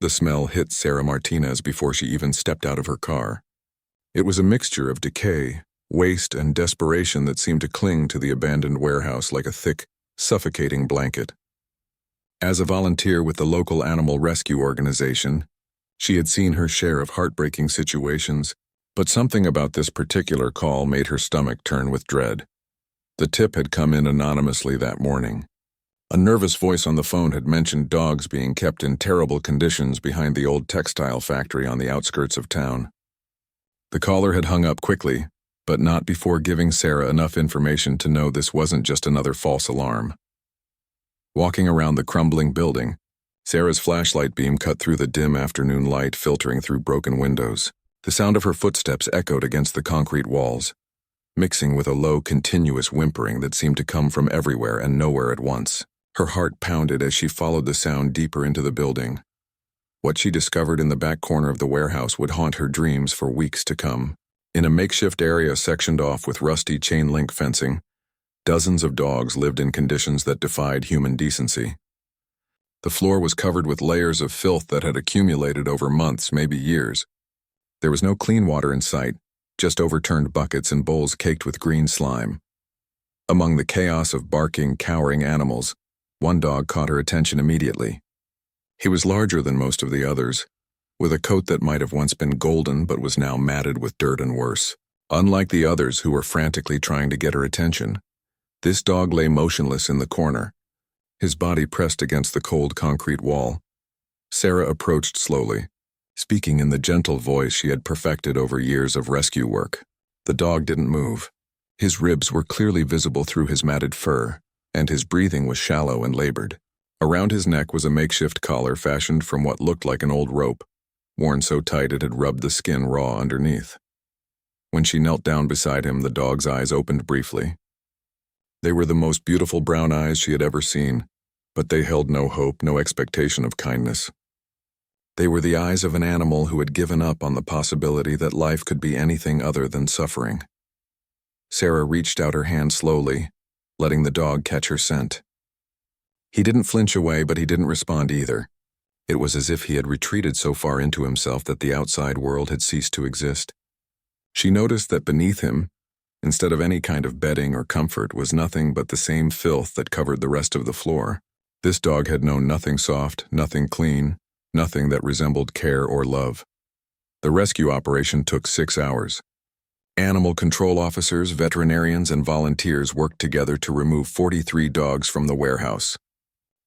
The smell hit Sarah Martinez before she even stepped out of her car. It was a mixture of decay, waste, and desperation that seemed to cling to the abandoned warehouse like a thick, suffocating blanket. As a volunteer with the local animal rescue organization, she had seen her share of heartbreaking situations, but something about this particular call made her stomach turn with dread. The tip had come in anonymously that morning. A nervous voice on the phone had mentioned dogs being kept in terrible conditions behind the old textile factory on the outskirts of town. The caller had hung up quickly, but not before giving Sarah enough information to know this wasn't just another false alarm. Walking around the crumbling building, Sarah's flashlight beam cut through the dim afternoon light filtering through broken windows. The sound of her footsteps echoed against the concrete walls, mixing with a low, continuous whimpering that seemed to come from everywhere and nowhere at once. Her heart pounded as she followed the sound deeper into the building. What she discovered in the back corner of the warehouse would haunt her dreams for weeks to come. In a makeshift area sectioned off with rusty chain-link fencing, dozens of dogs lived in conditions that defied human decency. The floor was covered with layers of filth that had accumulated over months, maybe years. There was no clean water in sight, just overturned buckets and bowls caked with green slime. Among the chaos of barking, cowering animals, one dog caught her attention immediately. He was larger than most of the others, with a coat that might have once been golden but was now matted with dirt and worse. Unlike the others who were frantically trying to get her attention, this dog lay motionless in the corner, his body pressed against the cold concrete wall. Sarah approached slowly, speaking in the gentle voice she had perfected over years of rescue work. The dog didn't move. His ribs were clearly visible through his matted fur, and his breathing was shallow and labored. Around his neck was a makeshift collar fashioned from what looked like an old rope, worn so tight it had rubbed the skin raw underneath. When she knelt down beside him, the dog's eyes opened briefly. They were the most beautiful brown eyes she had ever seen, but they held no hope, no expectation of kindness. They were the eyes of an animal who had given up on the possibility that life could be anything other than suffering. Sarah reached out her hand slowly, letting the dog catch her scent. He didn't flinch away, but he didn't respond either. It was as if he had retreated so far into himself that the outside world had ceased to exist. She noticed that beneath him, instead of any kind of bedding or comfort, was nothing but the same filth that covered the rest of the floor. This dog had known nothing soft, nothing clean, nothing that resembled care or love. The rescue operation took 6 hours. Animal control officers, veterinarians, and volunteers worked together to remove 43 dogs from the warehouse.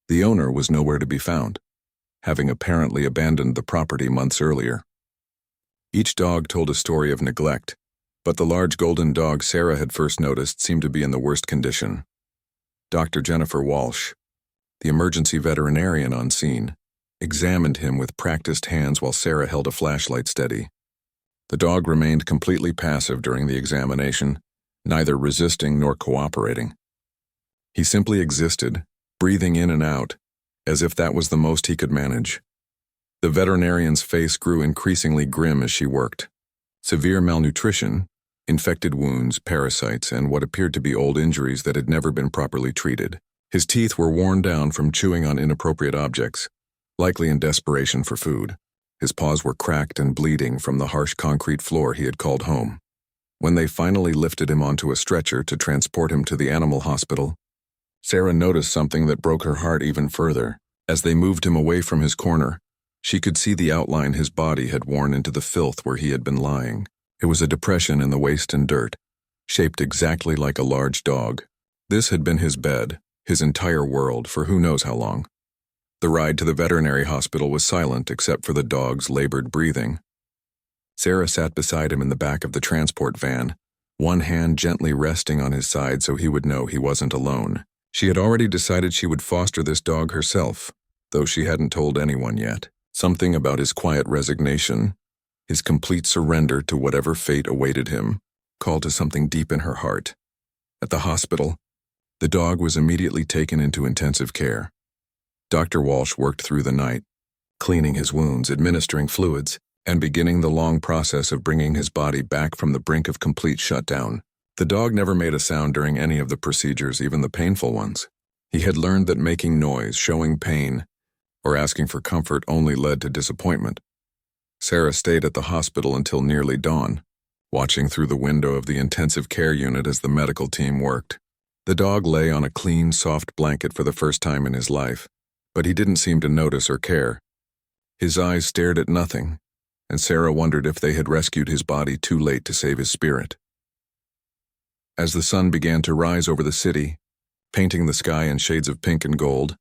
The owner was nowhere to be found, having apparently abandoned the property months earlier. Each dog told a story of neglect, but the large golden dog Sarah had first noticed seemed to be in the worst condition. Dr. Jennifer Walsh, the emergency veterinarian on scene, examined him with practiced hands while Sarah held a flashlight steady. The dog remained completely passive during the examination, neither resisting nor cooperating. He simply existed, breathing in and out, as if that was the most he could manage. The veterinarian's face grew increasingly grim as she worked. Severe malnutrition, infected wounds, parasites, and what appeared to be old injuries that had never been properly treated. His teeth were worn down from chewing on inappropriate objects, likely in desperation for food. His paws were cracked and bleeding from the harsh concrete floor he had called home. When they finally lifted him onto a stretcher to transport him to the animal hospital, Sarah noticed something that broke her heart even further. As they moved him away from his corner, she could see the outline his body had worn into the filth where he had been lying. It was a depression in the waste and dirt, shaped exactly like a large dog. This had been his bed, his entire world, for who knows how long. The ride to the veterinary hospital was silent except for the dog's labored breathing. Sarah sat beside him in the back of the transport van, one hand gently resting on his side so he would know he wasn't alone. She had already decided she would foster this dog herself, though she hadn't told anyone yet. Something about his quiet resignation, his complete surrender to whatever fate awaited him, called to something deep in her heart. At the hospital, the dog was immediately taken into intensive care. Dr. Walsh worked through the night, cleaning his wounds, administering fluids, and beginning the long process of bringing his body back from the brink of complete shutdown. The dog never made a sound during any of the procedures, even the painful ones. He had learned that making noise, showing pain, or asking for comfort only led to disappointment. Sarah stayed at the hospital until nearly dawn, watching through the window of the intensive care unit as the medical team worked. The dog lay on a clean, soft blanket for the first time in his life, but he didn't seem to notice or care. His eyes stared at nothing, and Sarah wondered if they had rescued his body too late to save his spirit. As the sun began to rise over the city, painting the sky in shades of pink and gold,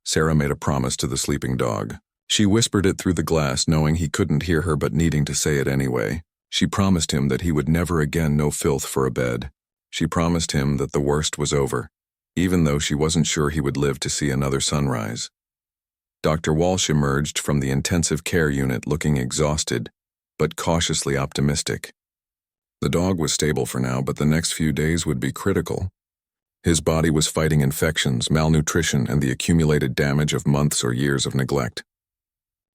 Sarah made a promise to the sleeping dog. She whispered it through the glass, knowing he couldn't hear her but needing to say it anyway. She promised him that he would never again know filth for a bed. She promised him that the worst was over, even though she wasn't sure he would live to see another sunrise. Dr. Walsh emerged from the intensive care unit looking exhausted, but cautiously optimistic. The dog was stable for now, but the next few days would be critical. His body was fighting infections, malnutrition, and the accumulated damage of months or years of neglect.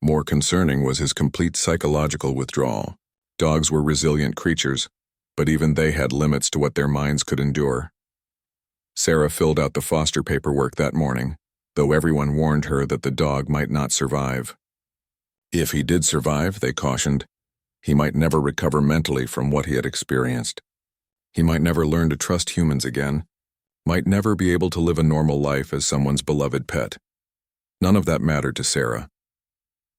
More concerning was his complete psychological withdrawal. Dogs were resilient creatures, but even they had limits to what their minds could endure. Sarah filled out the foster paperwork that morning, though everyone warned her that the dog might not survive. If he did survive, they cautioned, he might never recover mentally from what he had experienced. He might never learn to trust humans again, might never be able to live a normal life as someone's beloved pet. None of that mattered to Sarah.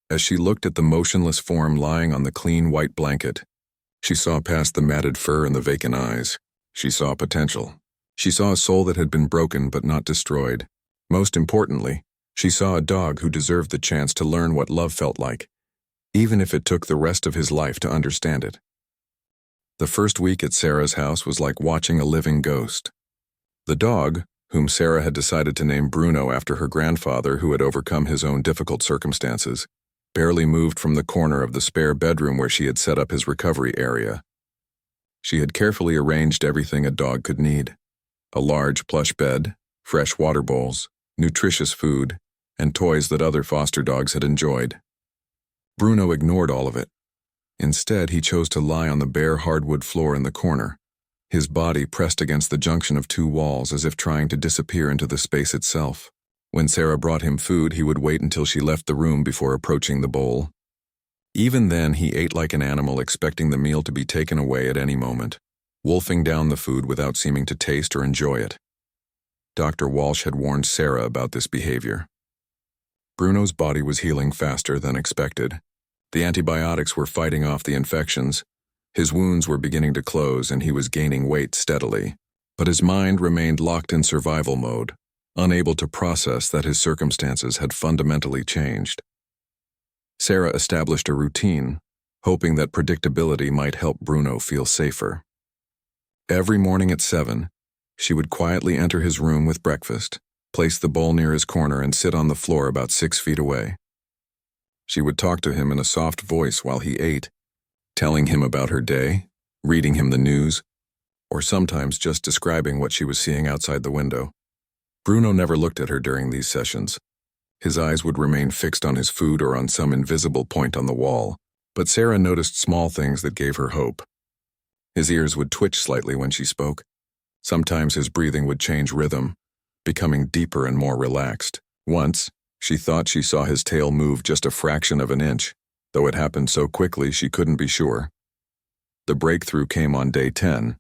As she looked at the motionless form lying on the clean white blanket, she saw past the matted fur and the vacant eyes. She saw potential. She saw a soul that had been broken but not destroyed. Most importantly, she saw a dog who deserved the chance to learn what love felt like, even if it took the rest of his life to understand it. The first week at Sarah's house was like watching a living ghost. The dog, whom Sarah had decided to name Bruno after her grandfather who had overcome his own difficult circumstances, barely moved from the corner of the spare bedroom where she had set up his recovery area. She had carefully arranged everything a dog could need: a large plush bed, fresh water bowls, nutritious food, and toys that other foster dogs had enjoyed. Bruno ignored all of it. Instead, he chose to lie on the bare hardwood floor in the corner, his body pressed against the junction of two walls as if trying to disappear into the space itself. When Sarah brought him food, he would wait until she left the room before approaching the bowl. Even then, he ate like an animal, expecting the meal to be taken away at any moment, wolfing down the food without seeming to taste or enjoy it. Dr. Walsh had warned Sarah about this behavior. Bruno's body was healing faster than expected. The antibiotics were fighting off the infections. His wounds were beginning to close and he was gaining weight steadily. But his mind remained locked in survival mode, unable to process that his circumstances had fundamentally changed. Sarah established a routine, hoping that predictability might help Bruno feel safer. Every morning at 7, she would quietly enter his room with breakfast, place the bowl near his corner, and sit on the floor about 6 feet away. She would talk to him in a soft voice while he ate, telling him about her day, reading him the news, or sometimes just describing what she was seeing outside the window. Bruno never looked at her during these sessions. His eyes would remain fixed on his food or on some invisible point on the wall, but Sarah noticed small things that gave her hope. His ears would twitch slightly when she spoke. Sometimes his breathing would change rhythm, becoming deeper and more relaxed. Once, she thought she saw his tail move just a fraction of an inch, though it happened so quickly she couldn't be sure. The breakthrough came on day 10,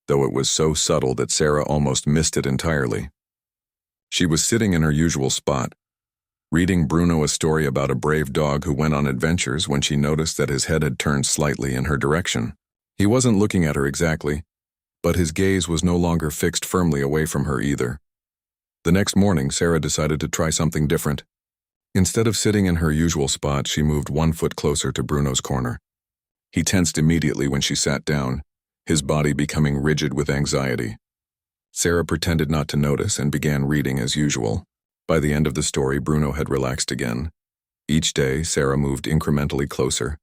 though it was so subtle that Sarah almost missed it entirely. She was sitting in her usual spot, reading Bruno a story about a brave dog who went on adventures, when she noticed that his head had turned slightly in her direction. He wasn't looking at her exactly, but his gaze was no longer fixed firmly away from her either. The next morning, Sarah decided to try something different. Instead of sitting in her usual spot, she moved 1 foot closer to Bruno's corner. He tensed immediately when she sat down, his body becoming rigid with anxiety. Sarah pretended not to notice and began reading as usual. By the end of the story, Bruno had relaxed again. Each day, Sarah moved incrementally closer.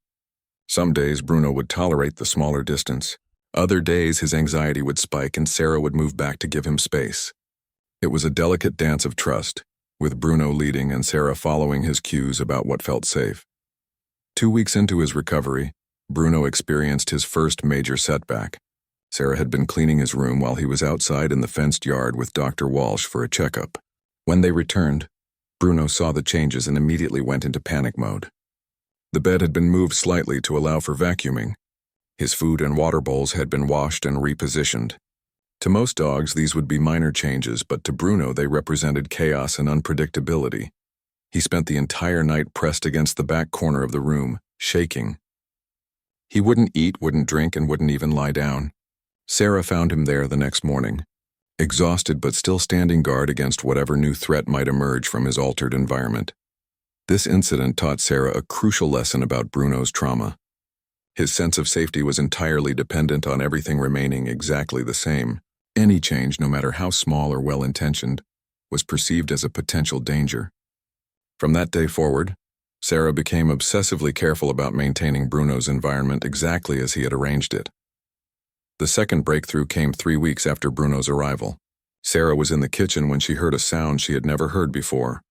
Some days, Bruno would tolerate the smaller distance. Other days, his anxiety would spike and Sarah would move back to give him space. It was a delicate dance of trust, with Bruno leading and Sarah following his cues about what felt safe. 2 weeks into his recovery, Bruno experienced his first major setback. Sarah had been cleaning his room while he was outside in the fenced yard with Dr. Walsh for a checkup. When they returned, Bruno saw the changes and immediately went into panic mode. The bed had been moved slightly to allow for vacuuming. His food and water bowls had been washed and repositioned. To most dogs, these would be minor changes, but to Bruno they represented chaos and unpredictability. He spent the entire night pressed against the back corner of the room, shaking. He wouldn't eat, wouldn't drink, and wouldn't even lie down. Sarah found him there the next morning, exhausted but still standing guard against whatever new threat might emerge from his altered environment. This incident taught Sarah a crucial lesson about Bruno's trauma. His sense of safety was entirely dependent on everything remaining exactly the same. Any change, no matter how small or well-intentioned, was perceived as a potential danger. From that day forward, Sarah became obsessively careful about maintaining Bruno's environment exactly as he had arranged it. The second breakthrough came 3 weeks after Bruno's arrival. Sarah was in the kitchen when she heard a sound she had never heard before.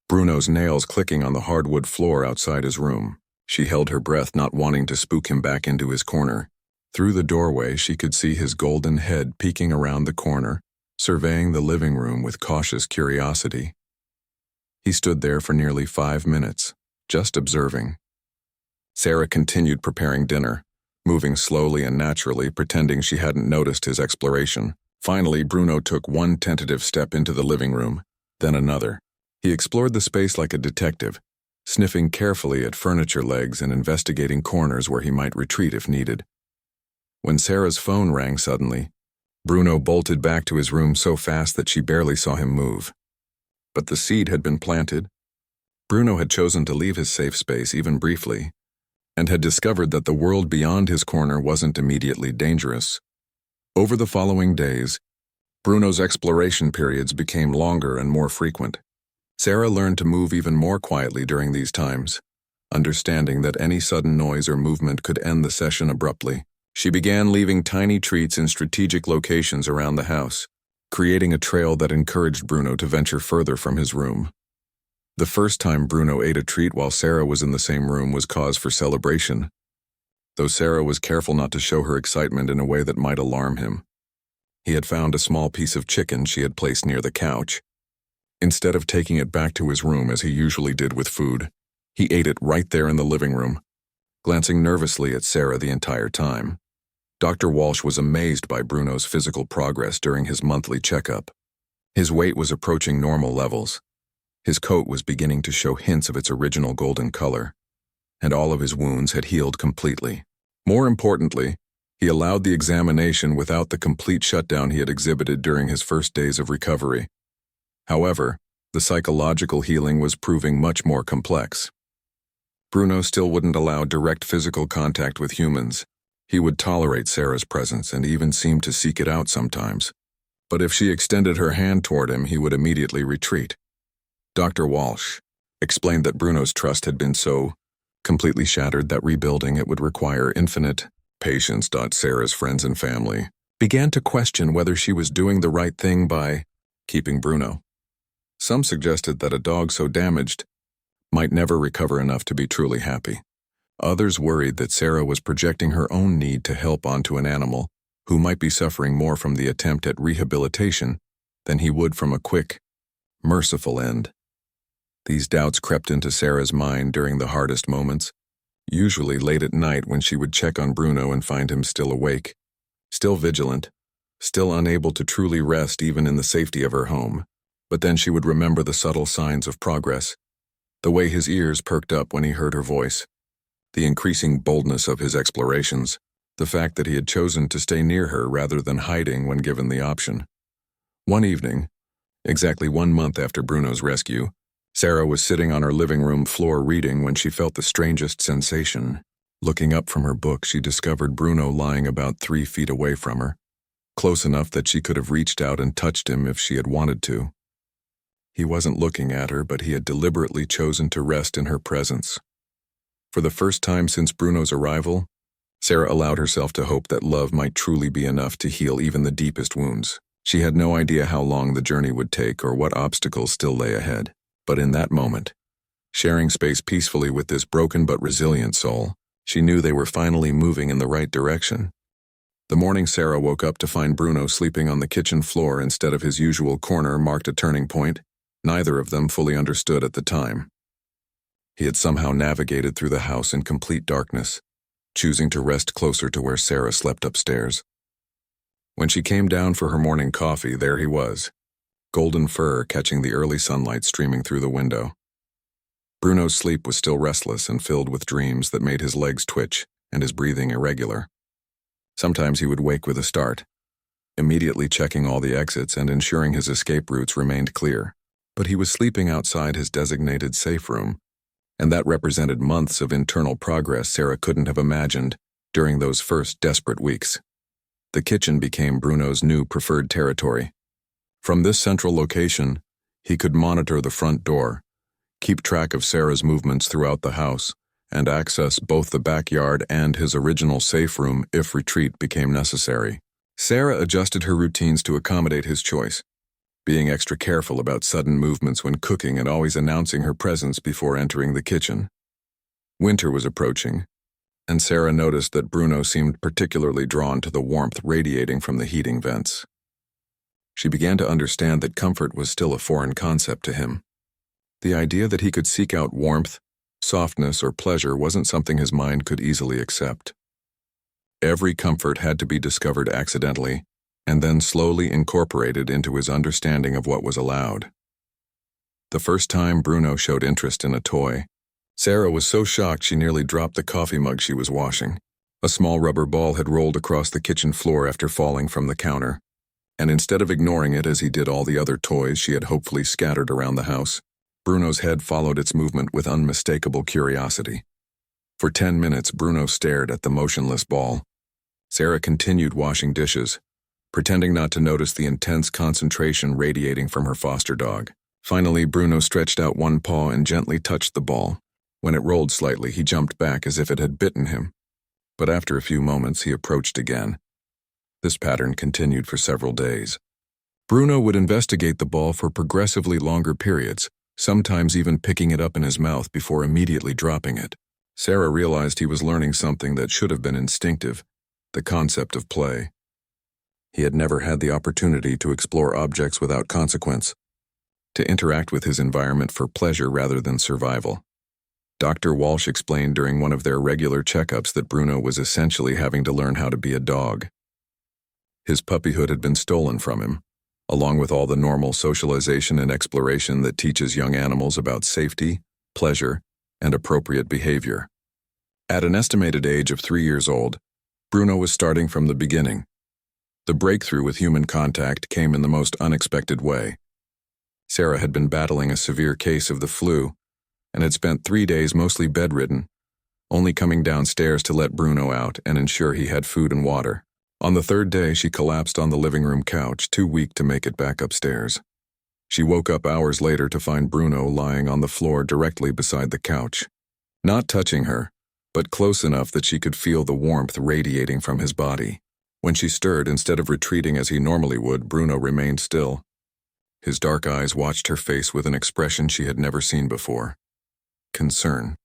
Bruno's nails clicking on the hardwood floor outside his room. She held her breath, not wanting to spook him back into his corner. Through the doorway, she could see his golden head peeking around the corner, surveying the living room with cautious curiosity. He stood there for nearly 5 minutes, just observing. Sarah continued preparing dinner, moving slowly and naturally, pretending she hadn't noticed his exploration. Finally, Bruno took one tentative step into the living room, then another. He explored the space like a detective, sniffing carefully at furniture legs and investigating corners where he might retreat if needed. When Sarah's phone rang suddenly, Bruno bolted back to his room so fast that she barely saw him move. But the seed had been planted. Bruno had chosen to leave his safe space even briefly, and had discovered that the world beyond his corner wasn't immediately dangerous. Over the following days, Bruno's exploration periods became longer and more frequent. Sarah learned to move even more quietly during these times, understanding that any sudden noise or movement could end the session abruptly. She began leaving tiny treats in strategic locations around the house, creating a trail that encouraged Bruno to venture further from his room. The first time Bruno ate a treat while Sarah was in the same room was cause for celebration, though Sarah was careful not to show her excitement in a way that might alarm him. He had found a small piece of chicken she had placed near the couch. Instead of taking it back to his room as he usually did with food, he ate it right there in the living room, glancing nervously at Sarah the entire time. Dr. Walsh was amazed by Bruno's physical progress during his monthly checkup. His weight was approaching normal levels. His coat was beginning to show hints of its original golden color, and all of his wounds had healed completely. More importantly, he allowed the examination without the complete shutdown he had exhibited during his first days of recovery. However, the psychological healing was proving much more complex. Bruno still wouldn't allow direct physical contact with humans. He would tolerate Sarah's presence and even seemed to seek it out sometimes. But if she extended her hand toward him, he would immediately retreat. Dr. Walsh explained that Bruno's trust had been so completely shattered that rebuilding it would require infinite patience. Sarah's friends and family began to question whether she was doing the right thing by keeping Bruno. Some suggested that a dog so damaged might never recover enough to be truly happy. Others worried that Sarah was projecting her own need to help onto an animal who might be suffering more from the attempt at rehabilitation than he would from a quick, merciful end. These doubts crept into Sarah's mind during the hardest moments, usually late at night when she would check on Bruno and find him still awake, still vigilant, still unable to truly rest even in the safety of her home. But then she would remember the subtle signs of progress, the way his ears perked up when he heard her voice, the increasing boldness of his explorations, the fact that he had chosen to stay near her rather than hiding when given the option. One evening, exactly 1 month after Bruno's rescue, Sarah was sitting on her living room floor reading when she felt the strangest sensation. Looking up from her book, she discovered Bruno lying about 3 feet away from her, close enough that she could have reached out and touched him if she had wanted to. He wasn't looking at her, but he had deliberately chosen to rest in her presence. For the first time since Bruno's arrival, Sarah allowed herself to hope that love might truly be enough to heal even the deepest wounds. She had no idea how long the journey would take or what obstacles still lay ahead. But in that moment, sharing space peacefully with this broken but resilient soul, she knew they were finally moving in the right direction. The morning Sarah woke up to find Bruno sleeping on the kitchen floor instead of his usual corner marked a turning point. Neither of them fully understood at the time. He had somehow navigated through the house in complete darkness, choosing to rest closer to where Sarah slept upstairs. When she came down for her morning coffee, there he was, golden fur catching the early sunlight streaming through the window. Bruno's sleep was still restless and filled with dreams that made his legs twitch and his breathing irregular. Sometimes he would wake with a start, immediately checking all the exits and ensuring his escape routes remained clear. But he was sleeping outside his designated safe room, and that represented months of internal progress Sarah couldn't have imagined during those first desperate weeks. The kitchen became Bruno's new preferred territory. From this central location, he could monitor the front door, keep track of Sarah's movements throughout the house, and access both the backyard and his original safe room if retreat became necessary. Sarah adjusted her routines to accommodate his choice, being extra careful about sudden movements when cooking and always announcing her presence before entering the kitchen. Winter was approaching, and Sarah noticed that Bruno seemed particularly drawn to the warmth radiating from the heating vents. She began to understand that comfort was still a foreign concept to him. The idea that he could seek out warmth, softness, or pleasure wasn't something his mind could easily accept. Every comfort had to be discovered accidentally, and then slowly incorporated into his understanding of what was allowed. The first time Bruno showed interest in a toy, Sarah was so shocked she nearly dropped the coffee mug she was washing. A small rubber ball had rolled across the kitchen floor after falling from the counter, and instead of ignoring it as he did all the other toys she had hopefully scattered around the house, Bruno's head followed its movement with unmistakable curiosity. For 10 minutes, Bruno stared at the motionless ball. Sarah continued washing dishes, pretending not to notice the intense concentration radiating from her foster dog. Finally, Bruno stretched out one paw and gently touched the ball. When it rolled slightly, he jumped back as if it had bitten him. But after a few moments, he approached again. This pattern continued for several days. Bruno would investigate the ball for progressively longer periods, sometimes even picking it up in his mouth before immediately dropping it. Sarah realized he was learning something that should have been instinctive, the concept of play. He had never had the opportunity to explore objects without consequence, to interact with his environment for pleasure rather than survival. Dr. Walsh explained during one of their regular checkups that Bruno was essentially having to learn how to be a dog. His puppyhood had been stolen from him, along with all the normal socialization and exploration that teaches young animals about safety, pleasure, and appropriate behavior. At an estimated age of 3 years old, Bruno was starting from the beginning. The breakthrough with human contact came in the most unexpected way. Sarah had been battling a severe case of the flu and had spent 3 days mostly bedridden, only coming downstairs to let Bruno out and ensure he had food and water. On the 3rd day, she collapsed on the living room couch, too weak to make it back upstairs. She woke up hours later to find Bruno lying on the floor directly beside the couch, not touching her, but close enough that she could feel the warmth radiating from his body. When she stirred, instead of retreating as he normally would, Bruno remained still. His dark eyes watched her face with an expression she had never seen before: concern.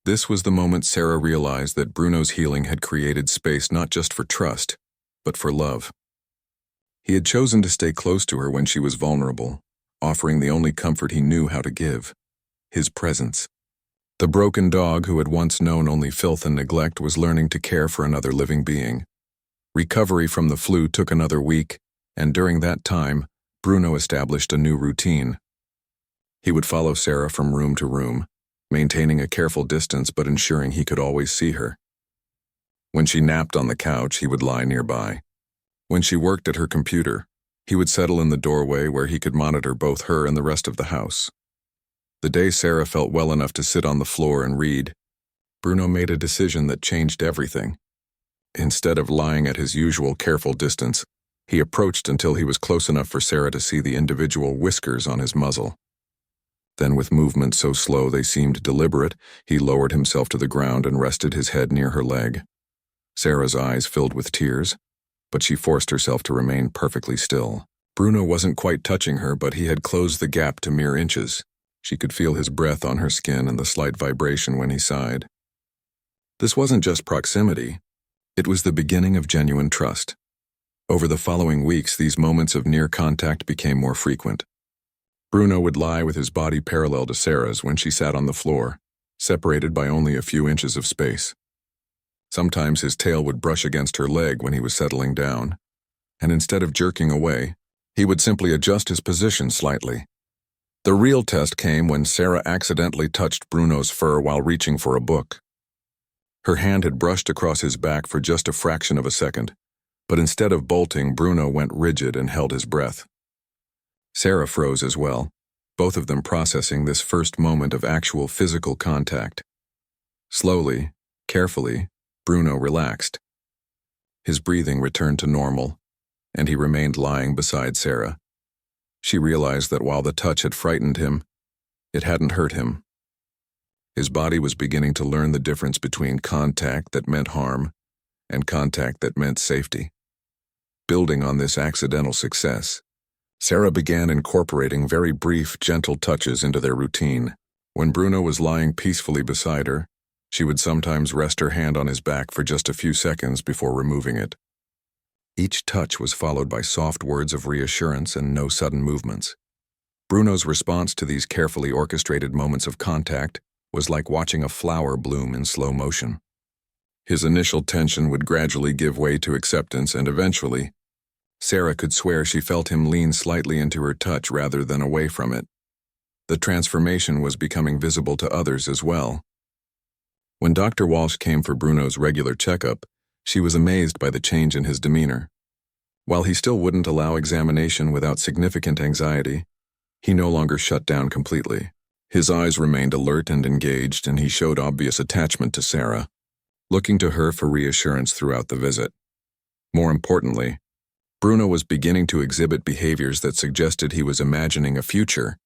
This was the moment Sarah realized that Bruno's healing had created space not just for trust, but for love. He had chosen to stay close to her when she was vulnerable, offering the only comfort he knew how to give: his presence. The broken dog who had once known only filth and neglect was learning to care for another living being. Recovery from the flu took another week, and during that time, Bruno established a new routine. He would follow Sarah from room to room, maintaining a careful distance but ensuring he could always see her. When she napped on the couch, he would lie nearby. When she worked at her computer, he would settle in the doorway where he could monitor both her and the rest of the house. The day Sarah felt well enough to sit on the floor and read, Bruno made a decision that changed everything. Instead of lying at his usual careful distance, he approached until he was close enough for Sarah to see the individual whiskers on his muzzle. Then, with movements so slow they seemed deliberate, he lowered himself to the ground and rested his head near her leg. Sarah's eyes filled with tears, but she forced herself to remain perfectly still. Bruno wasn't quite touching her, but he had closed the gap to mere inches. She could feel his breath on her skin and the slight vibration when he sighed. This wasn't just proximity. It was the beginning of genuine trust. Over the following weeks, these moments of near contact became more frequent. Bruno would lie with his body parallel to Sarah's when she sat on the floor, separated by only a few inches of space. Sometimes his tail would brush against her leg when he was settling down, and instead of jerking away, he would simply adjust his position slightly. The real test came when Sarah accidentally touched Bruno's fur while reaching for a book. Her hand had brushed across his back for just a fraction of a second, but instead of bolting, Bruno went rigid and held his breath. Sarah froze as well, both of them processing this first moment of actual physical contact. Slowly, carefully, Bruno relaxed. His breathing returned to normal, and he remained lying beside Sarah. She realized that while the touch had frightened him, it hadn't hurt him. His body was beginning to learn the difference between contact that meant harm and contact that meant safety. Building on this accidental success, Sarah began incorporating very brief, gentle touches into their routine. When Bruno was lying peacefully beside her, she would sometimes rest her hand on his back for just a few seconds before removing it. Each touch was followed by soft words of reassurance and no sudden movements. Bruno's response to these carefully orchestrated moments of contact was like watching a flower bloom in slow motion. His initial tension would gradually give way to acceptance, and eventually, Sarah could swear she felt him lean slightly into her touch rather than away from it. The transformation was becoming visible to others as well. When Dr. Walsh came for Bruno's regular checkup, she was amazed by the change in his demeanor. While he still wouldn't allow examination without significant anxiety, he no longer shut down completely. His eyes remained alert and engaged, and he showed obvious attachment to Sarah, looking to her for reassurance throughout the visit. More importantly, Bruno was beginning to exhibit behaviors that suggested he was imagining a future.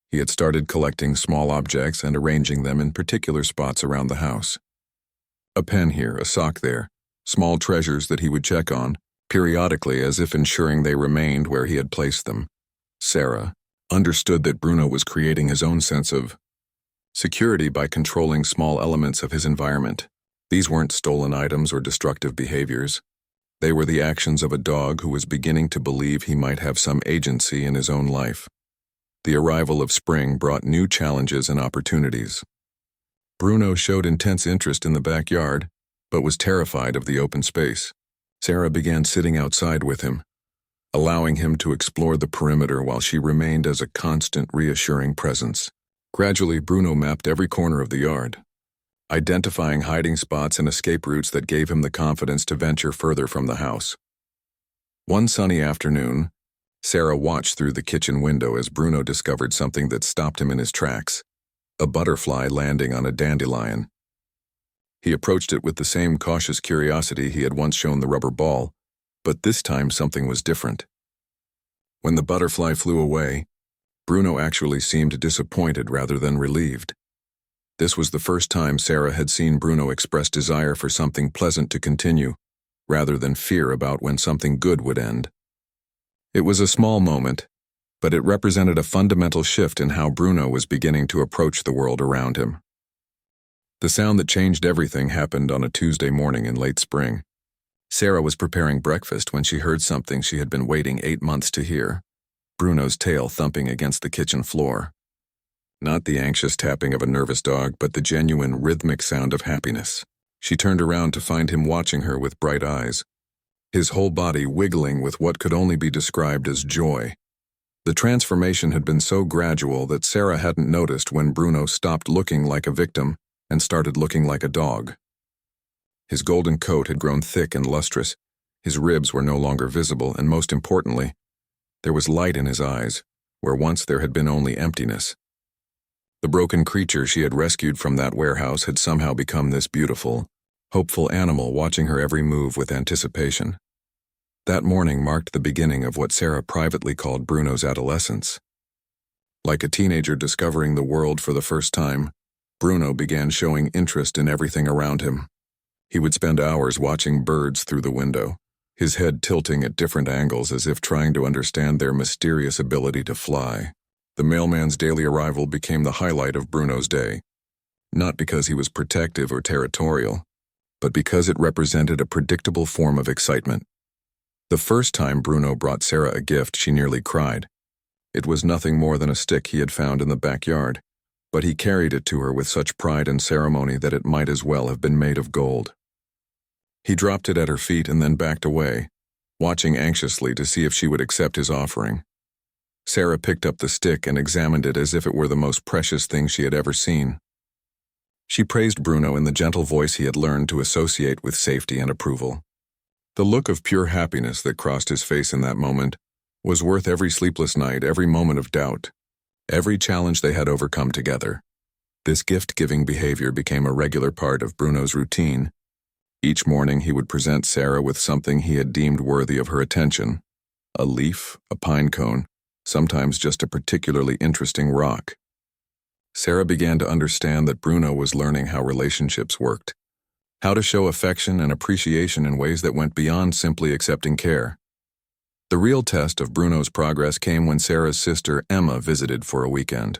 He had started collecting small objects and arranging them in particular spots around the house. A pen here, a sock there, small treasures that he would check on, periodically as if ensuring they remained where he had placed them. Sarah understood that Bruno was creating his own sense of security by controlling small elements of his environment. These weren't stolen items or destructive behaviors. They were the actions of a dog who was beginning to believe he might have some agency in his own life. The arrival of spring brought new challenges and opportunities. Bruno showed intense interest in the backyard, but was terrified of the open space. Sarah began sitting outside with him, allowing him to explore the perimeter while she remained as a constant, reassuring presence. Gradually, Bruno mapped every corner of the yard, identifying hiding spots and escape routes that gave him the confidence to venture further from the house. One sunny afternoon, Sarah watched through the kitchen window as Bruno discovered something that stopped him in his tracks: a butterfly landing on a dandelion. He approached it with the same cautious curiosity he had once shown the rubber ball, but this time something was different. When the butterfly flew away, Bruno actually seemed disappointed rather than relieved. This was the first time Sarah had seen Bruno express desire for something pleasant to continue, rather than fear about when something good would end. It was a small moment, but it represented a fundamental shift in how Bruno was beginning to approach the world around him. The sound that changed everything happened on a Tuesday morning in late spring. Sarah was preparing breakfast when she heard something she had been waiting 8 months to hear: Bruno's tail thumping against the kitchen floor. Not the anxious tapping of a nervous dog, but the genuine rhythmic sound of happiness. She turned around to find him watching her with bright eyes, his whole body wiggling with what could only be described as joy. The transformation had been so gradual that Sarah hadn't noticed when Bruno stopped looking like a victim and started looking like a dog. His golden coat had grown thick and lustrous, his ribs were no longer visible, and most importantly, there was light in his eyes, where once there had been only emptiness. The broken creature she had rescued from that warehouse had somehow become this beautiful, hopeful animal watching her every move with anticipation. That morning marked the beginning of what Sarah privately called Bruno's adolescence. Like a teenager discovering the world for the first time, Bruno began showing interest in everything around him. He would spend hours watching birds through the window, his head tilting at different angles as if trying to understand their mysterious ability to fly. The mailman's daily arrival became the highlight of Bruno's day, not because he was protective or territorial, but because it represented a predictable form of excitement. The first time Bruno brought Sarah a gift, she nearly cried. It was nothing more than a stick he had found in the backyard, but he carried it to her with such pride and ceremony that it might as well have been made of gold. He dropped it at her feet and then backed away, watching anxiously to see if she would accept his offering. Sarah picked up the stick and examined it as if it were the most precious thing she had ever seen. She praised Bruno in the gentle voice he had learned to associate with safety and approval. The look of pure happiness that crossed his face in that moment was worth every sleepless night, every moment of doubt, every challenge they had overcome together. This gift-giving behavior became a regular part of Bruno's routine. Each morning he would present Sarah with something he had deemed worthy of her attention: a leaf, a pine cone, sometimes just a particularly interesting rock. Sarah began to understand that Bruno was learning how relationships worked, how to show affection and appreciation in ways that went beyond simply accepting care. The real test of Bruno's progress came when Sarah's sister Emma visited for a weekend.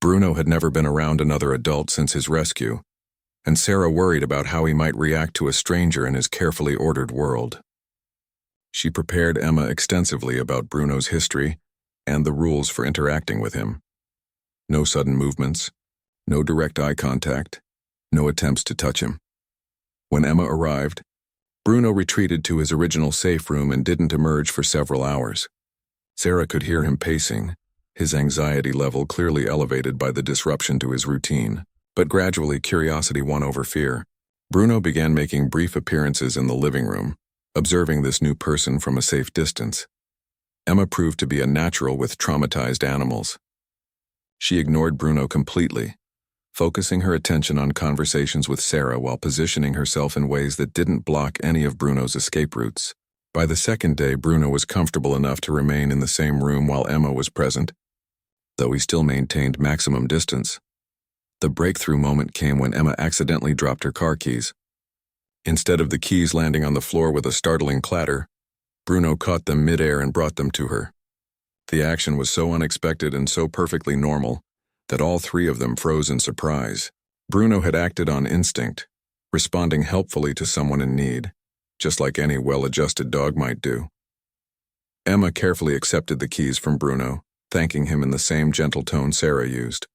Bruno had never been around another adult since his rescue, and Sarah worried about how he might react to a stranger in his carefully ordered world. She prepared Emma extensively about Bruno's history and the rules for interacting with him. No sudden movements, no direct eye contact, no attempts to touch him. When Emma arrived, Bruno retreated to his original safe room and didn't emerge for several hours. Sarah could hear him pacing, his anxiety level clearly elevated by the disruption to his routine. But gradually curiosity won over fear. Bruno began making brief appearances in the living room, observing this new person from a safe distance. Emma proved to be a natural with traumatized animals. She ignored Bruno completely, focusing her attention on conversations with Sarah while positioning herself in ways that didn't block any of Bruno's escape routes. By the second day, Bruno was comfortable enough to remain in the same room while Emma was present, though he still maintained maximum distance. The breakthrough moment came when Emma accidentally dropped her car keys. Instead of the keys landing on the floor with a startling clatter, Bruno caught them midair and brought them to her. The action was so unexpected and so perfectly normal that all three of them froze in surprise. Bruno had acted on instinct, responding helpfully to someone in need, just like any well-adjusted dog might do. Emma carefully accepted the keys from Bruno, thanking him in the same gentle tone Sarah used.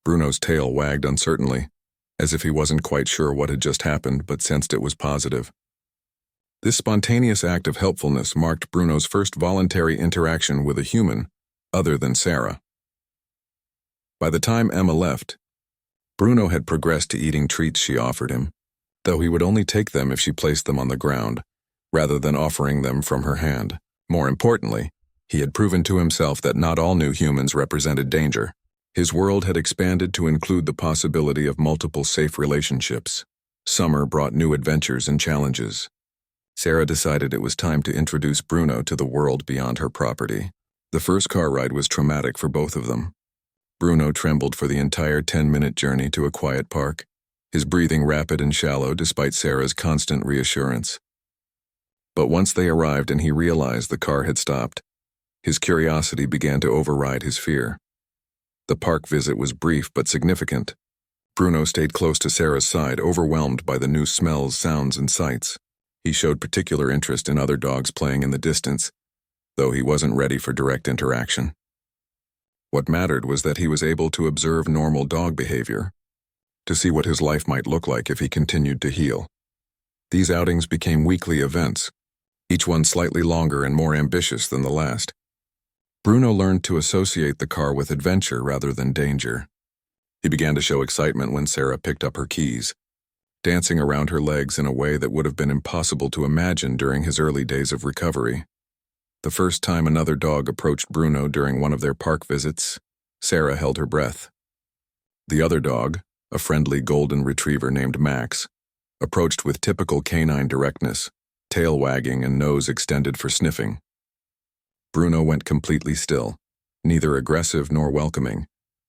Bruno's tail wagged uncertainly, as if he wasn't quite sure what had just happened but sensed it was positive. This spontaneous act of helpfulness marked Bruno's first voluntary interaction with a human other than Sarah. By the time Emma left, Bruno had progressed to eating treats she offered him, though he would only take them if she placed them on the ground, rather than offering them from her hand. More importantly, he had proven to himself that not all new humans represented danger. His world had expanded to include the possibility of multiple safe relationships. Summer brought new adventures and challenges. Sarah decided it was time to introduce Bruno to the world beyond her property. The first car ride was traumatic for both of them. Bruno trembled for the entire 10-minute journey to a quiet park, his breathing rapid and shallow despite Sarah's constant reassurance. But once they arrived and he realized the car had stopped, his curiosity began to override his fear. The park visit was brief but significant. Bruno stayed close to Sarah's side, overwhelmed by the new smells, sounds, and sights. He showed particular interest in other dogs playing in the distance, though he wasn't ready for direct interaction. What mattered was that he was able to observe normal dog behavior, to see what his life might look like if he continued to heal. These outings became weekly events, each one slightly longer and more ambitious than the last. Bruno learned to associate the car with adventure rather than danger. He began to show excitement when Sarah picked up her keys, dancing around her legs in a way that would have been impossible to imagine during his early days of recovery. The first time another dog approached Bruno during one of their park visits, Sarah held her breath. The other dog, a friendly golden retriever named Max, approached with typical canine directness, tail wagging and nose extended for sniffing. Bruno went completely still, neither aggressive nor welcoming,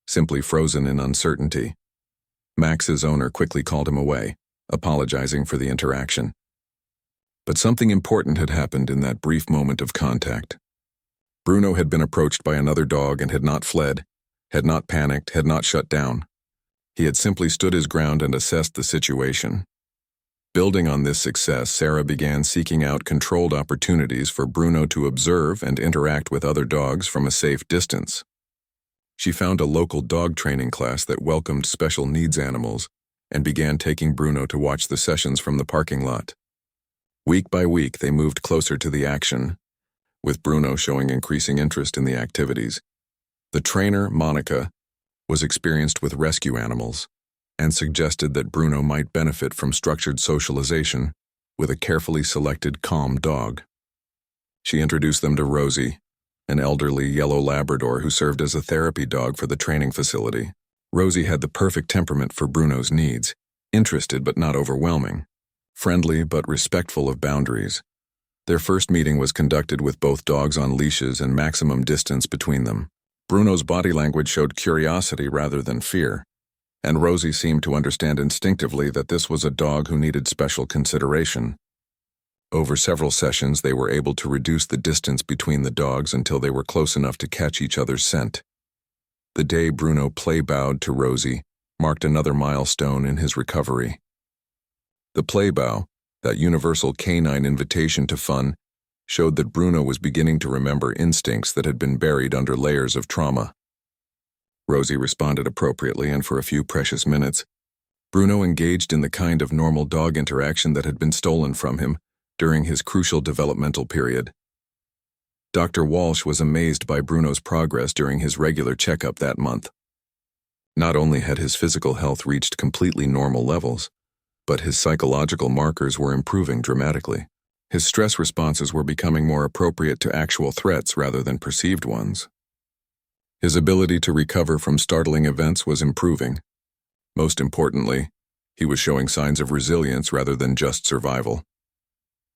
simply frozen in uncertainty. Max's owner quickly called him away, apologizing for the interaction. But something important had happened in that brief moment of contact. Bruno had been approached by another dog and had not fled, had not panicked, had not shut down. He had simply stood his ground and assessed the situation. Building on this success, Sarah began seeking out controlled opportunities for Bruno to observe and interact with other dogs from a safe distance. She found a local dog training class that welcomed special needs animals and began taking Bruno to watch the sessions from the parking lot. Week by week, they moved closer to the action, with Bruno showing increasing interest in the activities. The trainer, Monica, was experienced with rescue animals and suggested that Bruno might benefit from structured socialization with a carefully selected, calm dog. She introduced them to Rosie, an elderly yellow Labrador who served as a therapy dog for the training facility. Rosie had the perfect temperament for Bruno's needs, interested but not overwhelming, friendly but respectful of boundaries. Their first meeting was conducted with both dogs on leashes and maximum distance between them. Bruno's body language showed curiosity rather than fear, and Rosie seemed to understand instinctively that this was a dog who needed special consideration. Over several sessions, they were able to reduce the distance between the dogs until they were close enough to catch each other's scent. The day Bruno play-bowed to Rosie marked another milestone in his recovery. The play-bow, that universal canine invitation to fun, showed that Bruno was beginning to remember instincts that had been buried under layers of trauma. Rosie responded appropriately, and for a few precious minutes, Bruno engaged in the kind of normal dog interaction that had been stolen from him during his crucial developmental period. Dr. Walsh was amazed by Bruno's progress during his regular checkup that month. Not only had his physical health reached completely normal levels, but his psychological markers were improving dramatically. His stress responses were becoming more appropriate to actual threats rather than perceived ones. His ability to recover from startling events was improving. Most importantly, he was showing signs of resilience rather than just survival.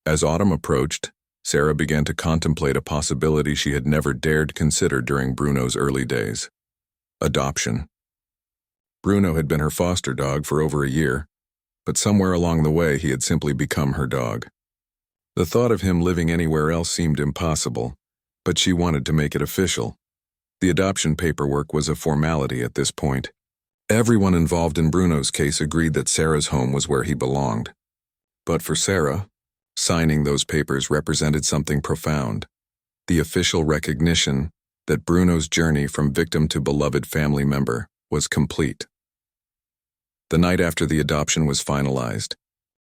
As autumn approached, Sarah began to contemplate a possibility she had never dared consider during Bruno's early days: adoption. Bruno had been her foster dog for over a year, but somewhere along the way he had simply become her dog. The thought of him living anywhere else seemed impossible, but she wanted to make it official. The adoption paperwork was a formality at this point. Everyone involved in Bruno's case agreed that Sarah's home was where he belonged. But for Sarah, signing those papers represented something profound: the official recognition that Bruno's journey from victim to beloved family member was complete. The night after the adoption was finalized,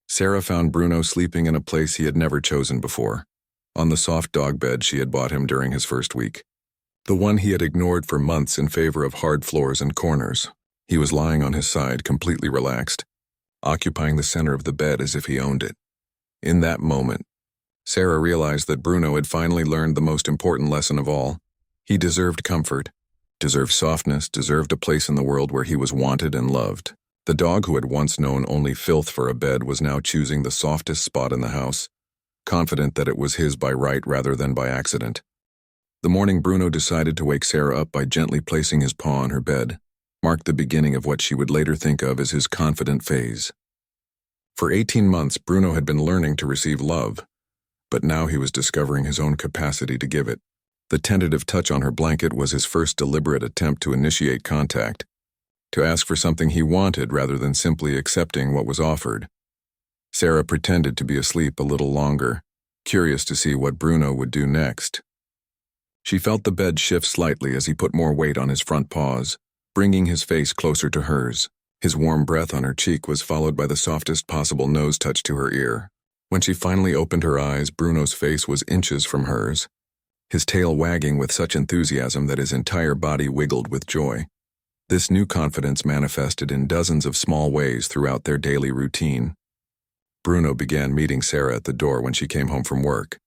Sarah found Bruno sleeping in a place he had never chosen before, on the soft dog bed she had bought him during his first week. The one he had ignored for months in favor of hard floors and corners. He was lying on his side, completely relaxed, occupying the center of the bed as if he owned it. In that moment, Sarah realized that Bruno had finally learned the most important lesson of all. He deserved comfort, deserved softness, deserved a place in the world where he was wanted and loved. The dog who had once known only filth for a bed was now choosing the softest spot in the house, confident that it was his by right rather than by accident. The morning Bruno decided to wake Sarah up by gently placing his paw on her bed marked the beginning of what she would later think of as his confident phase. For 18 months, Bruno had been learning to receive love, but now he was discovering his own capacity to give it. The tentative touch on her blanket was his first deliberate attempt to initiate contact, to ask for something he wanted rather than simply accepting what was offered. Sarah pretended to be asleep a little longer, curious to see what Bruno would do next. She felt the bed shift slightly as he put more weight on his front paws, bringing his face closer to hers. His warm breath on her cheek was followed by the softest possible nose touch to her ear. When she finally opened her eyes, Bruno's face was inches from hers, his tail wagging with such enthusiasm that his entire body wiggled with joy. This new confidence manifested in dozens of small ways throughout their daily routine. Bruno began meeting Sarah at the door when she came home from work,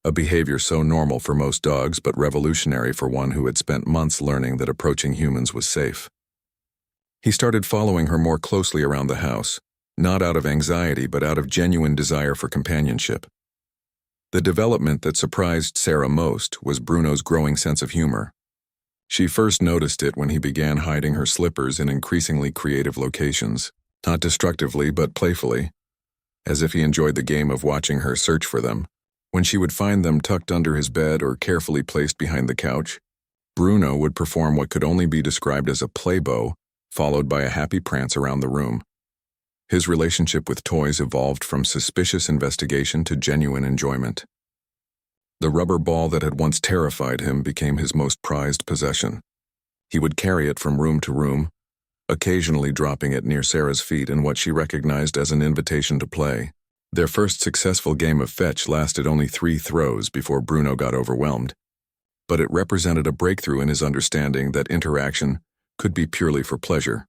a behavior so normal for most dogs but revolutionary for one who had spent months learning that approaching humans was safe. He started following her more closely around the house, not out of anxiety but out of genuine desire for companionship. The development that surprised Sarah most was Bruno's growing sense of humor. She first noticed it when he began hiding her slippers in increasingly creative locations, not destructively but playfully, as if he enjoyed the game of watching her search for them. When she would find them tucked under his bed or carefully placed behind the couch, Bruno would perform what could only be described as a play bow, followed by a happy prance around the room. His relationship with toys evolved from suspicious investigation to genuine enjoyment. The rubber ball that had once terrified him became his most prized possession. He would carry it from room to room, occasionally dropping it near Sarah's feet in what she recognized as an invitation to play. Their first successful game of fetch lasted only 3 throws before Bruno got overwhelmed, but it represented a breakthrough in his understanding that interaction could be purely for pleasure.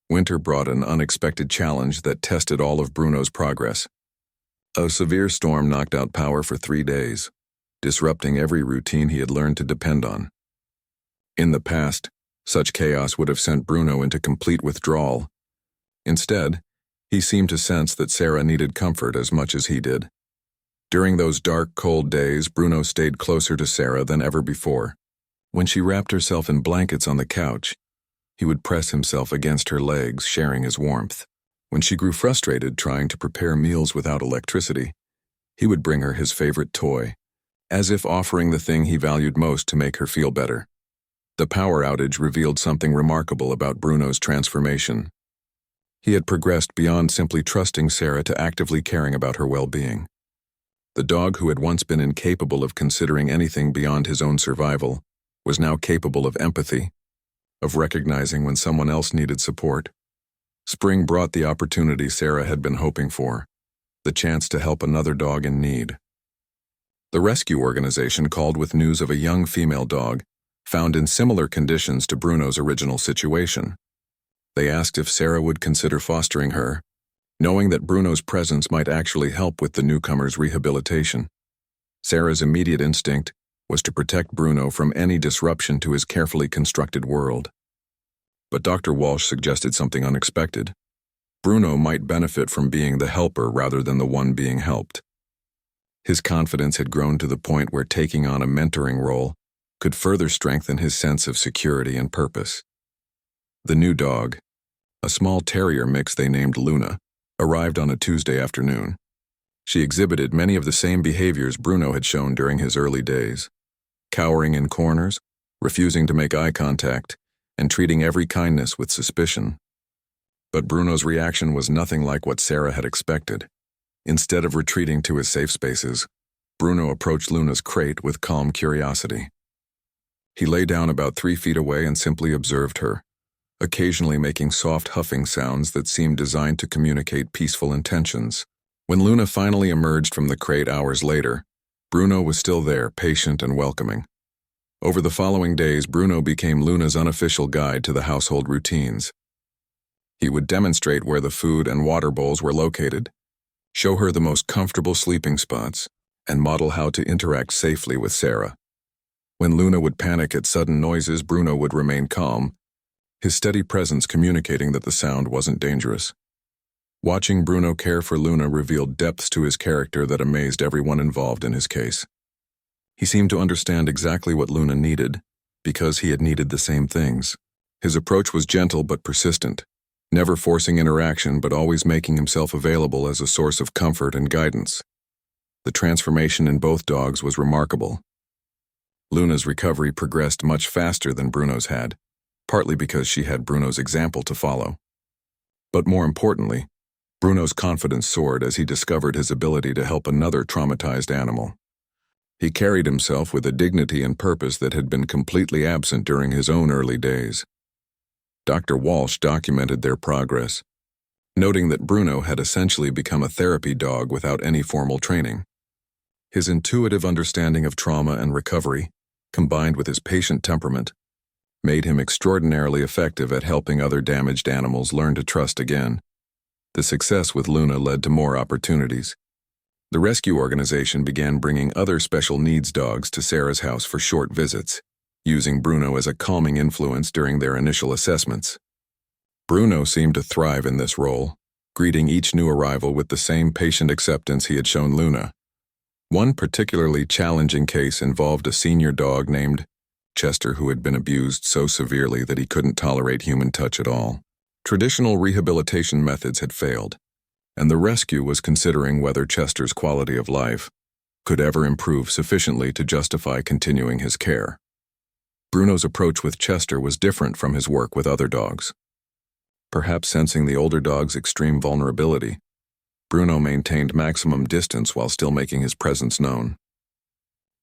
Winter brought an unexpected challenge that tested all of Bruno's progress. A severe storm knocked out power for 3 days, disrupting every routine he had learned to depend on. In the past, such chaos would have sent Bruno into complete withdrawal. Instead, he seemed to sense that Sarah needed comfort as much as he did. During those dark, cold days, Bruno stayed closer to Sarah than ever before. When she wrapped herself in blankets on the couch, he would press himself against her legs, sharing his warmth. When she grew frustrated trying to prepare meals without electricity, he would bring her his favorite toy, as if offering the thing he valued most to make her feel better. The power outage revealed something remarkable about Bruno's transformation. He had progressed beyond simply trusting Sarah to actively caring about her well-being. The dog who had once been incapable of considering anything beyond his own survival was now capable of empathy, of recognizing when someone else needed support. Spring brought the opportunity Sarah had been hoping for, the chance to help another dog in need. The rescue organization called with news of a young female dog found in similar conditions to Bruno's original situation. They asked if Sarah would consider fostering her, knowing that Bruno's presence might actually help with the newcomer's rehabilitation. Sarah's immediate instinct was to protect Bruno from any disruption to his carefully constructed world. But Dr. Walsh suggested something unexpected. Bruno might benefit from being the helper rather than the one being helped. His confidence had grown to the point where taking on a mentoring role could further strengthen his sense of security and purpose. The new dog, a small terrier mix they named Luna, arrived on a Tuesday afternoon. She exhibited many of the same behaviors Bruno had shown during his early days, cowering in corners, refusing to make eye contact, and treating every kindness with suspicion. But Bruno's reaction was nothing like what Sarah had expected. Instead of retreating to his safe spaces, Bruno approached Luna's crate with calm curiosity. He lay down about 3 feet away and simply observed her, occasionally making soft huffing sounds that seemed designed to communicate peaceful intentions. When Luna finally emerged from the crate hours later, Bruno was still there, patient and welcoming. Over the following days, Bruno became Luna's unofficial guide to the household routines. He would demonstrate where the food and water bowls were located, show her the most comfortable sleeping spots, and model how to interact safely with Sarah. When Luna would panic at sudden noises, Bruno would remain calm, his steady presence communicating that the sound wasn't dangerous. Watching Bruno care for Luna revealed depths to his character that amazed everyone involved in his case. He seemed to understand exactly what Luna needed, because he had needed the same things. His approach was gentle but persistent, never forcing interaction but always making himself available as a source of comfort and guidance. The transformation in both dogs was remarkable. Luna's recovery progressed much faster than Bruno's had, partly because she had Bruno's example to follow. But more importantly, Bruno's confidence soared as he discovered his ability to help another traumatized animal. He carried himself with a dignity and purpose that had been completely absent during his own early days. Dr. Walsh documented their progress, noting that Bruno had essentially become a therapy dog without any formal training. His intuitive understanding of trauma and recovery, combined with his patient temperament, made him extraordinarily effective at helping other damaged animals learn to trust again. The success with Luna led to more opportunities. The rescue organization began bringing other special needs dogs to Sarah's house for short visits, using Bruno as a calming influence during their initial assessments. Bruno seemed to thrive in this role, greeting each new arrival with the same patient acceptance he had shown Luna. One particularly challenging case involved a senior dog named Chester who had been abused so severely that he couldn't tolerate human touch at all. Traditional rehabilitation methods had failed, and the rescue was considering whether Chester's quality of life could ever improve sufficiently to justify continuing his care. Bruno's approach with Chester was different from his work with other dogs. Perhaps sensing the older dog's extreme vulnerability, Bruno maintained maximum distance while still making his presence known.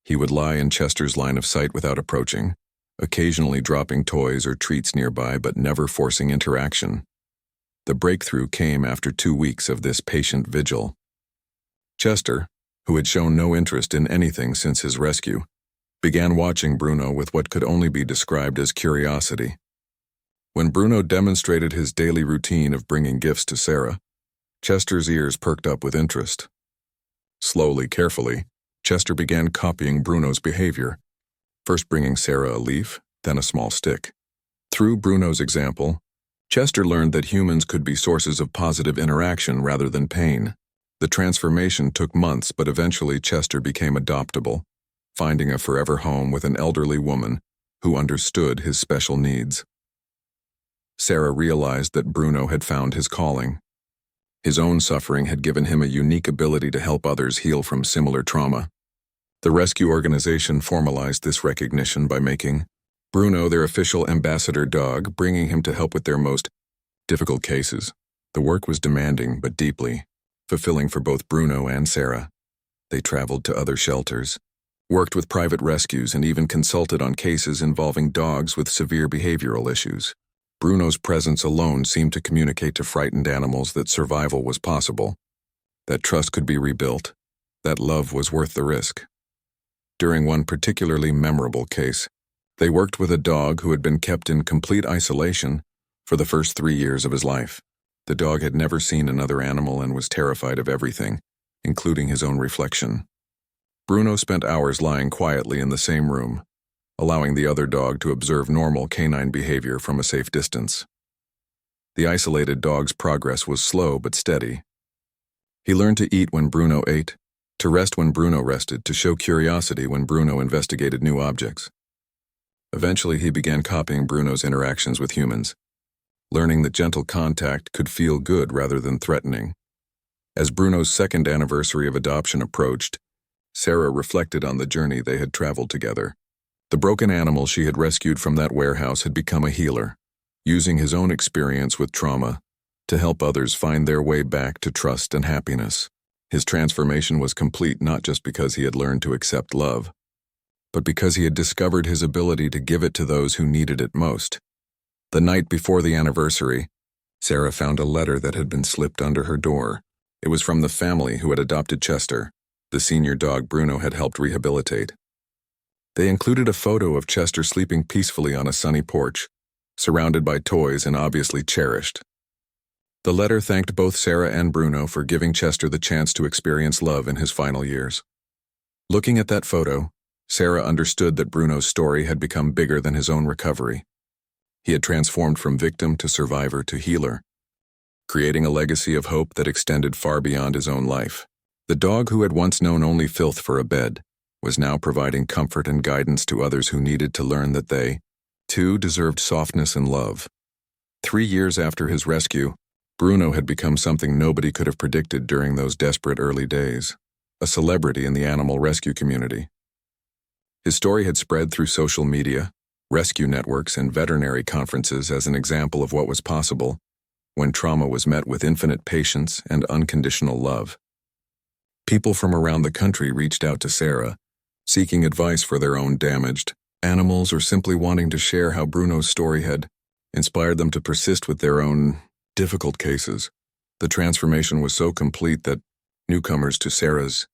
He would lie in Chester's line of sight without approaching, occasionally dropping toys or treats nearby but never forcing interaction. The breakthrough came after 2 weeks of this patient vigil. Chester, who had shown no interest in anything since his rescue, began watching Bruno with what could only be described as curiosity. When Bruno demonstrated his daily routine of bringing gifts to Sarah, Chester's ears perked up with interest. Slowly, carefully, Chester began copying Bruno's behavior, first bringing Sarah a leaf, then a small stick. Through Bruno's example, Chester learned that humans could be sources of positive interaction rather than pain. The transformation took months, but eventually Chester became adoptable, finding a forever home with an elderly woman who understood his special needs. Sarah realized that Bruno had found his calling. His own suffering had given him a unique ability to help others heal from similar trauma. The rescue organization formalized this recognition by making Bruno their official ambassador dog, bringing him to help with their most difficult cases. The work was demanding but deeply fulfilling for both Bruno and Sarah. They traveled to other shelters, worked with private rescues, and even consulted on cases involving dogs with severe behavioral issues. Bruno's presence alone seemed to communicate to frightened animals that survival was possible, that trust could be rebuilt, that love was worth the risk. During one particularly memorable case, they worked with a dog who had been kept in complete isolation for the first 3 years of his life. The dog had never seen another animal and was terrified of everything, including his own reflection. Bruno spent hours lying quietly in the same room, allowing the other dog to observe normal canine behavior from a safe distance. The isolated dog's progress was slow but steady. He learned to eat when Bruno ate, to rest when Bruno rested, to show curiosity when Bruno investigated new objects. Eventually, he began copying Bruno's interactions with humans, learning that gentle contact could feel good rather than threatening. As Bruno's second anniversary of adoption approached, Sarah reflected on the journey they had traveled together. The broken animal she had rescued from that warehouse had become a healer, using his own experience with trauma to help others find their way back to trust and happiness. His transformation was complete not just because he had learned to accept love, but because he had discovered his ability to give it to those who needed it most. The night before the anniversary, Sarah found a letter that had been slipped under her door. It was from the family who had adopted Chester, the senior dog Bruno had helped rehabilitate. They included a photo of Chester sleeping peacefully on a sunny porch, surrounded by toys and obviously cherished. The letter thanked both Sarah and Bruno for giving Chester the chance to experience love in his final years. Looking at that photo, Sarah understood that Bruno's story had become bigger than his own recovery. He had transformed from victim to survivor to healer, creating a legacy of hope that extended far beyond his own life. The dog who had once known only Filth for a bed was now providing comfort and guidance to others who needed to learn that they, too, deserved softness and love. 3 years after his rescue, Bruno had become something nobody could have predicted during those desperate early days, a celebrity in the animal rescue community. His story had spread through social media, rescue networks, and veterinary conferences as an example of what was possible when trauma was met with infinite patience and unconditional love. People from around the country reached out to Sarah, seeking advice for their own damaged animals or simply wanting to share how Bruno's story had inspired them to persist with their own difficult cases. The transformation was so complete that newcomers to Sarah's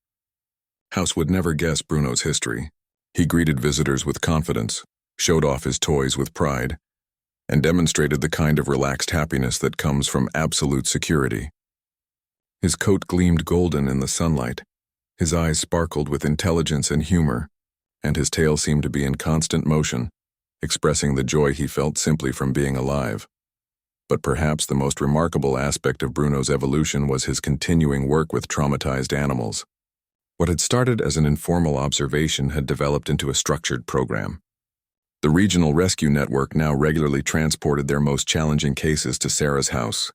house would never guess Bruno's history. He greeted visitors with confidence, showed off his toys with pride, and demonstrated the kind of relaxed happiness that comes from absolute security. His coat gleamed golden in the sunlight, his eyes sparkled with intelligence and humor, and his tail seemed to be in constant motion, expressing the joy he felt simply from being alive. But perhaps the most remarkable aspect of Bruno's evolution was his continuing work with traumatized animals. What had started as an informal observation had developed into a structured program. The regional rescue network now regularly transported their most challenging cases to Sarah's house,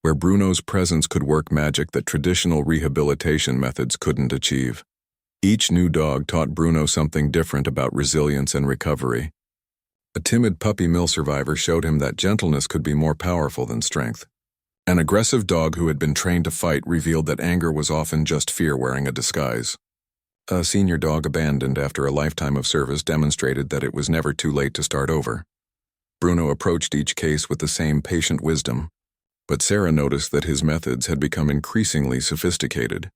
where Bruno's presence could work magic that traditional rehabilitation methods couldn't achieve. Each new dog taught Bruno something different about resilience and recovery. A timid puppy mill survivor showed him that gentleness could be more powerful than strength. An aggressive dog who had been trained to fight revealed that anger was often just fear wearing a disguise. A senior dog abandoned after a lifetime of service demonstrated that it was never too late to start over. Bruno approached each case with the same patient wisdom, but Sarah noticed that his methods had become increasingly sophisticated.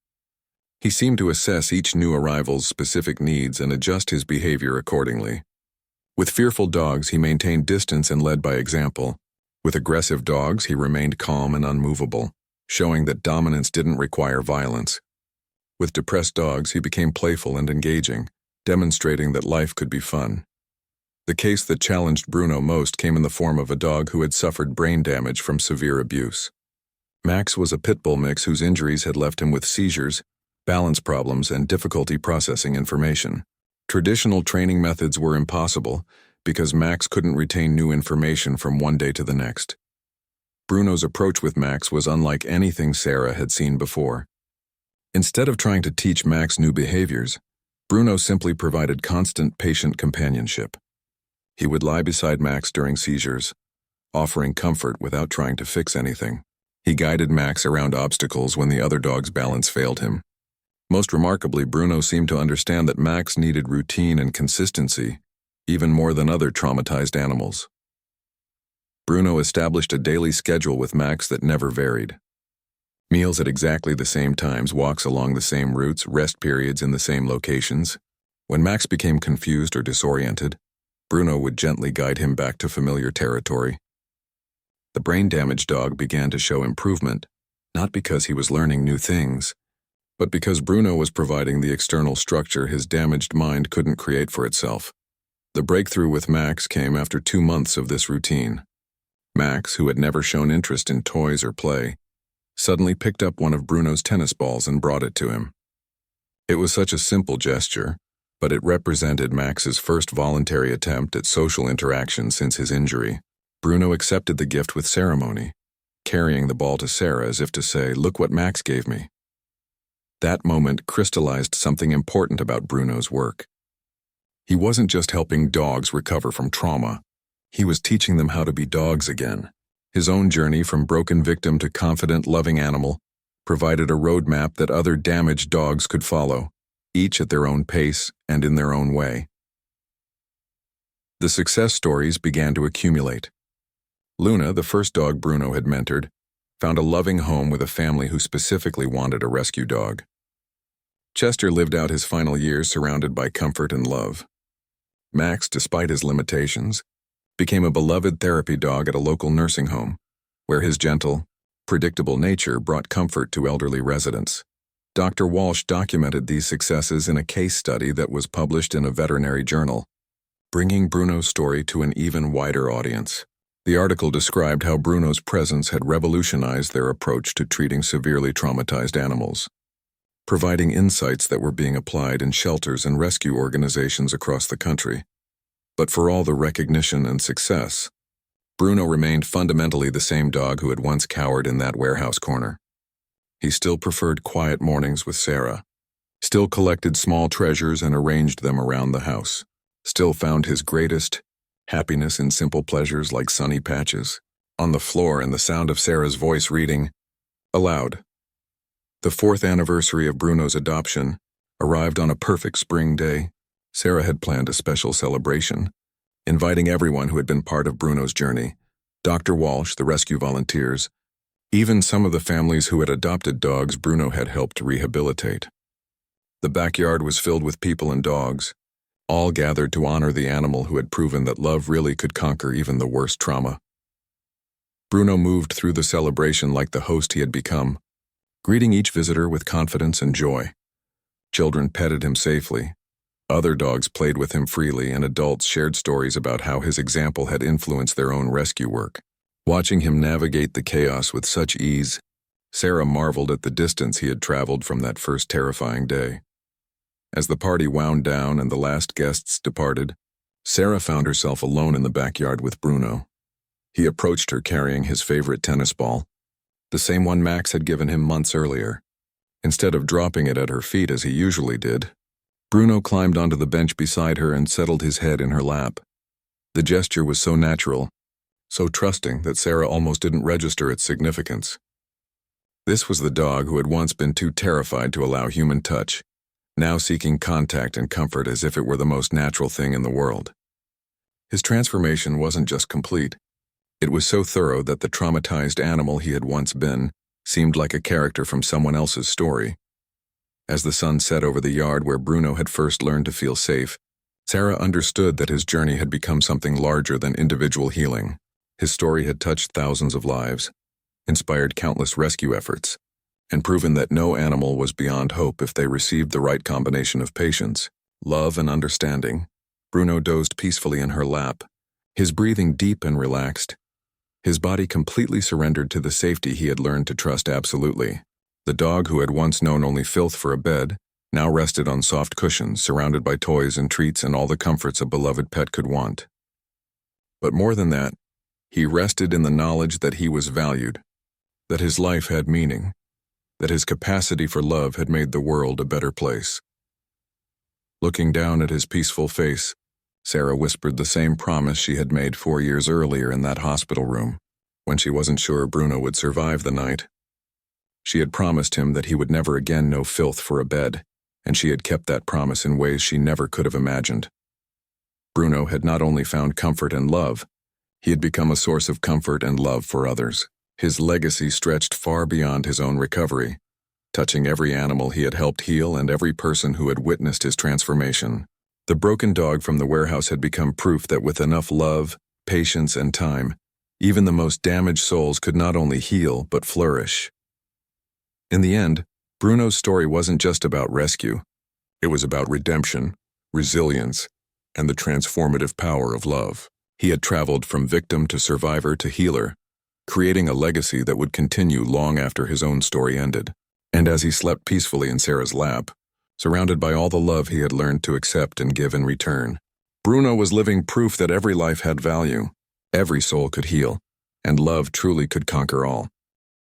He seemed to assess each new arrival's specific needs and adjust his behavior accordingly. With fearful dogs, he maintained distance and led by example. With aggressive dogs, he remained calm and unmovable, showing that dominance didn't require violence. With depressed dogs, he became playful and engaging, demonstrating that life could be fun. The case that challenged Bruno most came in the form of a dog who had suffered brain damage from severe abuse. Max was a pit bull mix whose injuries had left him with seizures, balance problems, and difficulty processing information. Traditional training methods were impossible because Max couldn't retain new information from one day to the next. Bruno's approach with Max was unlike anything Sarah had seen before. Instead of trying to teach Max new behaviors, Bruno simply provided constant patient companionship. He would lie beside Max during seizures, offering comfort without trying to fix anything. He guided Max around obstacles when the other dog's balance failed him. Most remarkably, Bruno seemed to understand that Max needed routine and consistency, even more than other traumatized animals. Bruno established a daily schedule with Max that never varied. Meals at exactly the same times, walks along the same routes, rest periods in the same locations. When Max became confused or disoriented, Bruno would gently guide him back to familiar territory. The brain-damaged dog began to show improvement, not because he was learning new things, but because Bruno was providing the external structure his damaged mind couldn't create for itself. The breakthrough with Max came after 2 months of this routine. Max, who had never shown interest in toys or play, suddenly picked up one of Bruno's tennis balls and brought it to him. It was such a simple gesture, but it represented Max's first voluntary attempt at social interaction since his injury. Bruno accepted the gift with ceremony, carrying the ball to Sarah as if to say, "Look what Max gave me." That moment crystallized something important about Bruno's work. He wasn't just helping dogs recover from trauma. He was teaching them how to be dogs again. His own journey from broken victim to confident, loving animal provided a roadmap that other damaged dogs could follow, each at their own pace and in their own way. The success stories began to accumulate. Luna, the first dog Bruno had mentored, found a loving home with a family who specifically wanted a rescue dog. Chester lived out his final years surrounded by comfort and love. Max, despite his limitations, became a beloved therapy dog at a local nursing home, where his gentle, predictable nature brought comfort to elderly residents. Dr. Walsh documented these successes in a case study that was published in a veterinary journal, bringing Bruno's story to an even wider audience. The article described how Bruno's presence had revolutionized their approach to treating severely traumatized animals, providing insights that were being applied in shelters and rescue organizations across the country. But for all the recognition and success, Bruno remained fundamentally the same dog who had once cowered in that warehouse corner. He still preferred quiet mornings with Sarah, still collected small treasures and arranged them around the house, still found his greatest happiness in simple pleasures like sunny patches on the floor and the sound of Sarah's voice reading aloud. The 4th anniversary of Bruno's adoption arrived on a perfect spring day. Sarah had planned a special celebration, inviting everyone who had been part of Bruno's journey, Dr. Walsh, the rescue volunteers, even some of the families who had adopted dogs Bruno had helped rehabilitate. The backyard was filled with people and dogs, all gathered to honor the animal who had proven that love really could conquer even the worst trauma. Bruno moved through the celebration like the host he had become, greeting each visitor with confidence and joy. Children petted him safely. Other dogs played with him freely, and adults shared stories about how his example had influenced their own rescue work. Watching him navigate the chaos with such ease, Sarah marveled at the distance he had traveled from that first terrifying day. As the party wound down and the last guests departed, Sarah found herself alone in the backyard with Bruno. He approached her carrying his favorite tennis ball, the same one Max had given him months earlier. Instead of dropping it at her feet as he usually did, Bruno climbed onto the bench beside her and settled his head in her lap. The gesture was so natural, so trusting that Sarah almost didn't register its significance. This was the dog who had once been too terrified to allow human touch, now seeking contact and comfort as if it were the most natural thing in the world. His transformation wasn't just complete. It was so thorough that the traumatized animal he had once been seemed like a character from someone else's story. As the sun set over the yard where Bruno had first learned to feel safe, Sarah understood that his journey had become something larger than individual healing. His story had touched thousands of lives, inspired countless rescue efforts, and proven that no animal was beyond hope if they received the right combination of patience, love, and understanding. Bruno dozed peacefully in her lap, his breathing deep and relaxed, his body completely surrendered to the safety he had learned to trust absolutely. The dog who had once known only filth for a bed now rested on soft cushions, surrounded by toys and treats and all the comforts a beloved pet could want. But more than that, he rested in the knowledge that he was valued, that his life had meaning, that his capacity for love had made the world a better place. Looking down at his peaceful face, Sarah whispered the same promise she had made 4 years earlier in that hospital room, when she wasn't sure Bruno would survive the night. She had promised him that he would never again know filth for a bed, and she had kept that promise in ways she never could have imagined. Bruno had not only found comfort and love, he had become a source of comfort and love for others. His legacy stretched far beyond his own recovery, touching every animal he had helped heal and every person who had witnessed his transformation. The broken dog from the warehouse had become proof that with enough love, patience, and time, even the most damaged souls could not only heal but flourish. In the end, Bruno's story wasn't just about rescue. It was about redemption, resilience, and the transformative power of love. He had traveled from victim to survivor to healer, creating a legacy that would continue long after his own story ended. And as he slept peacefully in Sarah's lap, surrounded by all the love he had learned to accept and give in return, Bruno was living proof that every life had value, every soul could heal, and love truly could conquer all.